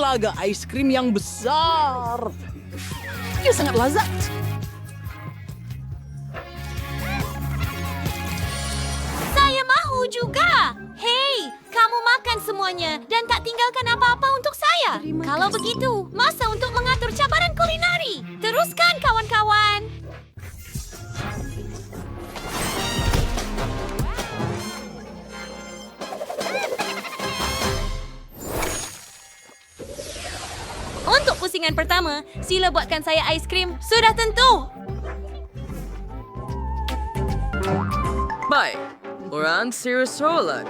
telaga ais krim yang besar. Dia sangat lazat. Saya mahu juga. Hei, kamu makan semuanya dan tak tinggalkan apa-apa untuk saya. Kalau begitu, masa untuk mengatur cabaran kulinari. Teruskan, kawan-kawan. Untuk pusingan pertama, sila buatkan saya ais krim. Sudah tentu. Baik, orang serius soalan.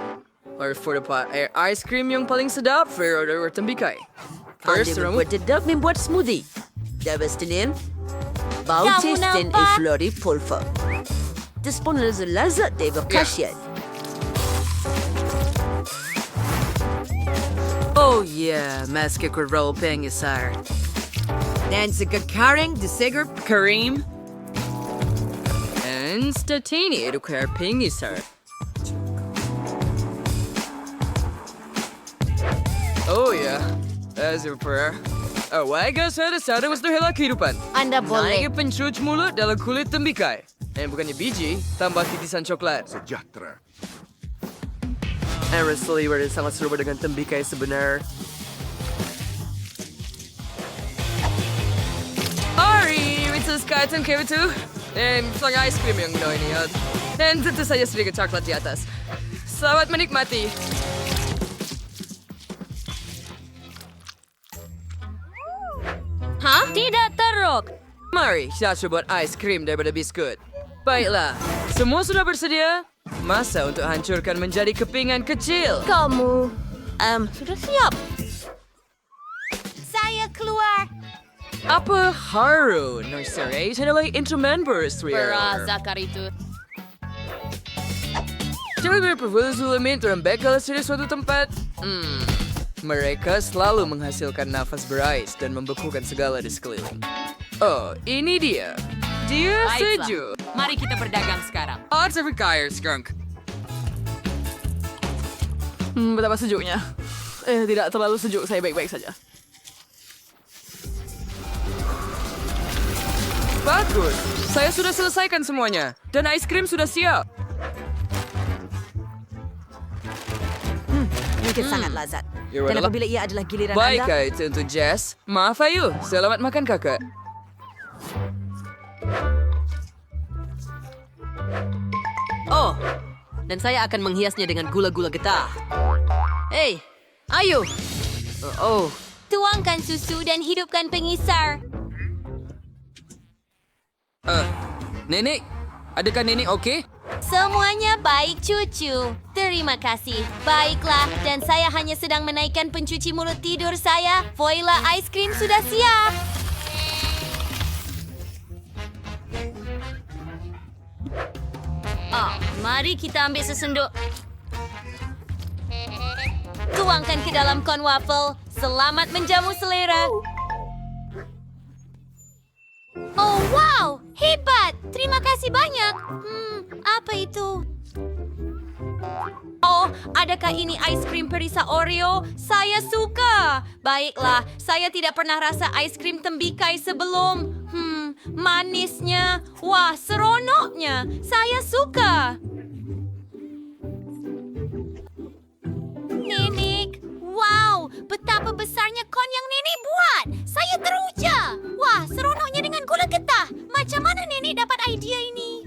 For dapat ice cream yang paling sedap, Ferro dari Tembikai. First, Anda Ramu. membuat dedap membuat smoothie. Dapat senin, bau Kamu tes dan nampak? flori pulver. Dispon lazat dari berkasiat. Oh yeah, maske ko roll pengisar. Dan sekekaring disegar Kareem. And statini itu kaya pengisar. Oh yeah, as your prayer. Warga sada was terhela kehidupan. Anda boleh. Naik pencuci mulut dalam kulit tembikai. Dan bukannya biji, tambah titisan coklat. Sejahtera. And Sliver sangat serupa dengan tembikai sebenar. Ari, itu sekatan kayak itu. Dan flang ice cream yang guna ini. Dan tentu saja sedikit coklat di atas. Selamat menikmati. Hah? Tidak teruk. Mari kita coba buat ice cream daripada biskut. Baiklah, semua sudah bersedia? Masa untuk hancurkan menjadi kepingan kecil. Kamu, sudah siap. Saya keluar. Apa haru nursery adalah instrument Zakar itu. Coba berproposal orang bekal dari suatu tempat. Mereka selalu menghasilkan nafas berais dan membekukan segala di sekeliling. Oh, ini dia. Dia sejuk. Mari kita berdagang sekarang. Odds of kaya skunk. Betapa sejuknya. Tidak terlalu sejuk, saya baik-baik saja. Bagus, saya sudah selesaikan semuanya. Dan ice cream sudah siap. mungkin sangat lazat. Ya, Dan adalah- apabila ia adalah giliran Baik, anda, itu untuk Jess. Maaf, Ayu. Selamat makan, kakak. oh, dan saya akan menghiasnya dengan gula-gula getah. Hei, Ayu. Oh, Tuangkan susu dan hidupkan pengisar. Nenek, adakah nenek okey? Semuanya baik, cucu. Terima kasih. Baiklah, dan saya hanya sedang menaikkan pencuci mulut tidur saya. Voila, ice cream sudah siap. Mari kita ambil sesendok. Tuangkan ke dalam kon waffle. Selamat menjamu selera. Oh, wow! Hebat! Terima kasih banyak. Apa itu? Oh, adakah ini ice cream perisa Oreo? Saya suka. Baiklah, saya tidak pernah rasa ice cream tembikai sebelum. Manisnya. Wah, seronoknya. Saya suka. Nenek, wow, betapa besarnya kon yang Nenek buat. Saya teruja. Wah, seronoknya dengan gula getah. Macam mana Nenek dapat idea ini?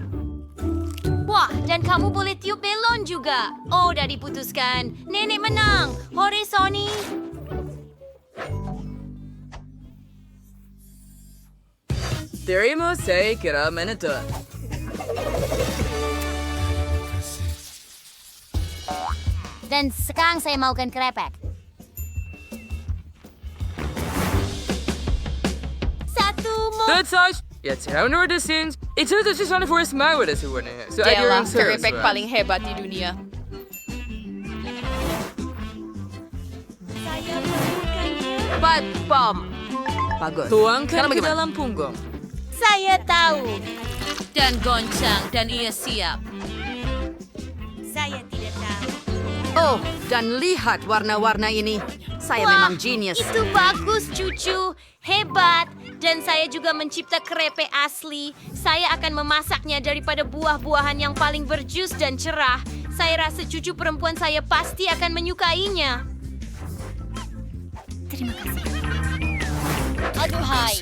Wah, dan kamu boleh tiup belon juga. Oh, dah diputuskan. Nenek menang. Hore, Sony. Terima saya kira menentu. Dan sekarang saya maukan kerepek. Satu That's us. Ya, tahu nur the scenes. Itu tuh sih sana forest mau ada sebenarnya. So I Dialah don't know. keripik paling hebat di dunia. Saya menemukannya. Pat Pom. Bagus. Tuangkan Sekarang ke bagaimana? dalam punggung. Saya tahu. Dan goncang dan ia siap. Saya tidak tahu. Oh, dan lihat warna-warna ini. Saya Wah, memang genius. Itu bagus, cucu. Hebat. Dan saya juga mencipta krepe asli. Saya akan memasaknya daripada buah-buahan yang paling berjus dan cerah. Saya rasa cucu perempuan saya pasti akan menyukainya. Terima kasih. Aduhai.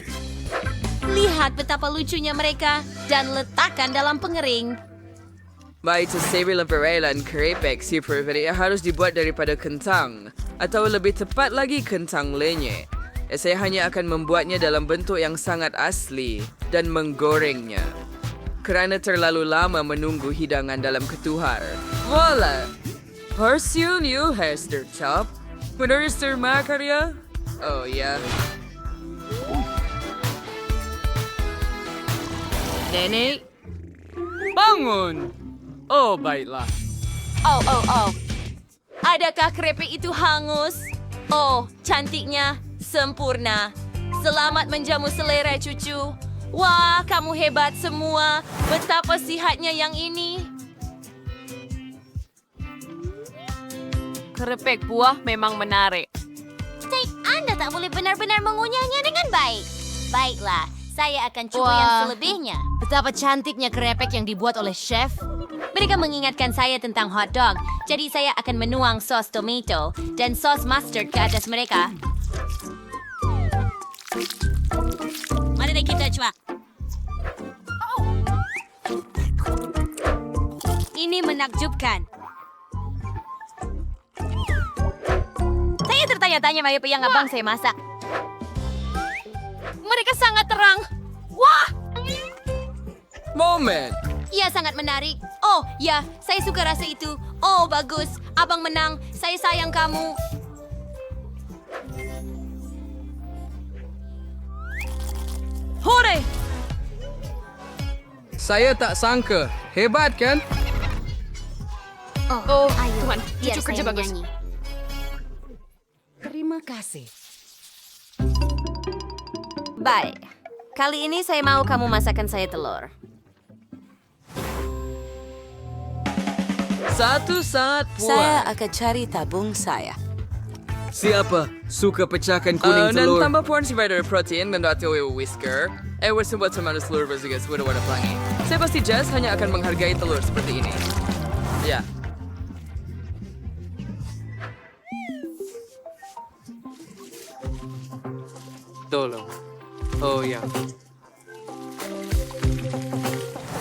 Lihat betapa lucunya mereka dan letakkan dalam pengering. Baik, seseri lemperelan kerepek super harus dibuat daripada kentang. Atau lebih tepat lagi kentang lenyek. Saya hanya akan membuatnya dalam bentuk yang sangat asli dan menggorengnya. Kerana terlalu lama menunggu hidangan dalam ketuhar. Voila! Hasil new Hester Chop. Menulis termakarya? Oh ya. Nenek? Bangun! Oh, baiklah. Oh. Adakah krepe itu hangus? Oh, cantiknya. Sempurna. Selamat menjamu selera, cucu. Wah, kamu hebat semua. Betapa sihatnya yang ini. Kerepek buah memang menarik. Anda tak boleh benar-benar mengunyahnya dengan baik. Baiklah, saya akan coba Wah. yang selebihnya. Betapa cantiknya kerepek yang dibuat oleh chef. Mereka mengingatkan saya tentang hot dog. Jadi saya akan menuang sos tomato dan sos mustard ke atas mereka. Mari kita coba. Ini menakjubkan. Saya tertanya-tanya apa yang abang saya masak. Mereka sangat terang. Wah! Moment! Ia sangat menarik. Oh, ya, saya suka rasa itu. Oh, bagus. Abang menang. Saya sayang kamu. Hore! Saya tak sangka. Hebat kan? Oh, Tuhan, cucu kerja bagus. Terima kasih. Baik. Kali ini saya mau kamu masakan saya telur. Satu saat puas. Saya akan cari tabung saya. Siapa suka pecahkan kuning Dan telur? tambah porsi vitamin protein dan datu whisker. Sembuat semana telur berzigas warna pelangi. Saya pasti Jess hanya akan menghargai telur seperti ini. Ya. Tolong. Oh ya.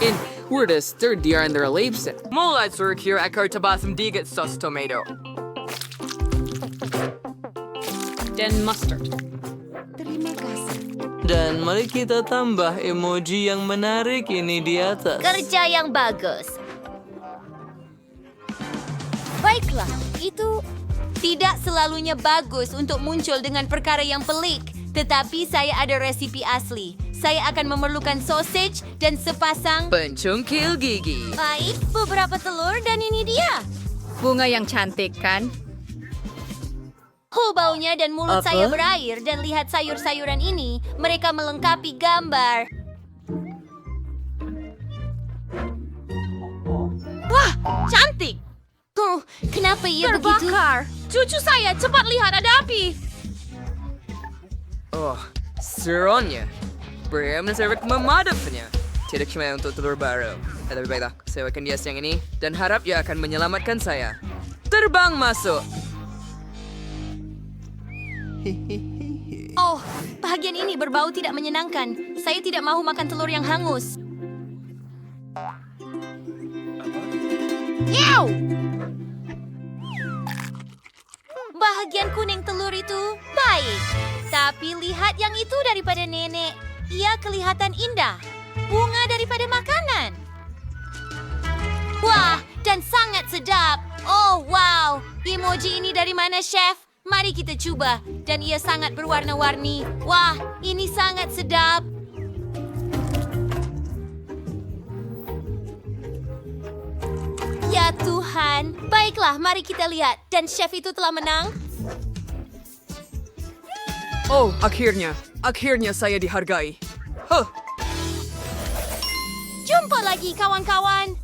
In Wordus, third year in their lives. Mulai surkir akar tabasam digat sauce tomato. Dan mustard. Terima kasih. Dan mari kita tambah emoji yang menarik ini di atas. Kerja yang bagus. Baiklah, itu tidak selalunya bagus untuk muncul dengan perkara yang pelik. Tetapi saya ada resipi asli. Saya akan memerlukan sausage dan sepasang... Pencungkil gigi. Baik, beberapa telur dan ini dia. Bunga yang cantik, kan? Baunya dan mulut saya berair dan lihat sayur-sayuran ini. Mereka melengkapi gambar. Wah, cantik! Kenapa ia begitu? Terbakar! Cucu saya, cepat lihat ada api! Oh, seronnya. Bram dan saya memadamkannya. Tidak cuma untuk telur baru. Tapi baiklah, saya akan hias yang ini dan harap ia akan menyelamatkan saya. Terbang masuk. Oh, bahagian ini berbau tidak menyenangkan. Saya tidak mau makan telur yang hangus. Yow! Bahagian kuning telur itu baik. Tapi lihat yang itu daripada nenek. Ia kelihatan indah. Bunga daripada makanan. Wah, dan sangat sedap. Oh, wow. Emoji ini dari mana, Chef? Mari kita coba. Dan ia sangat berwarna-warni. Wah, ini sangat sedap. Ya Tuhan. Baiklah, mari kita lihat. Dan chef itu telah menang. Oh, akhirnya. Akhirnya saya dihargai. Huh. Jumpa lagi, kawan-kawan.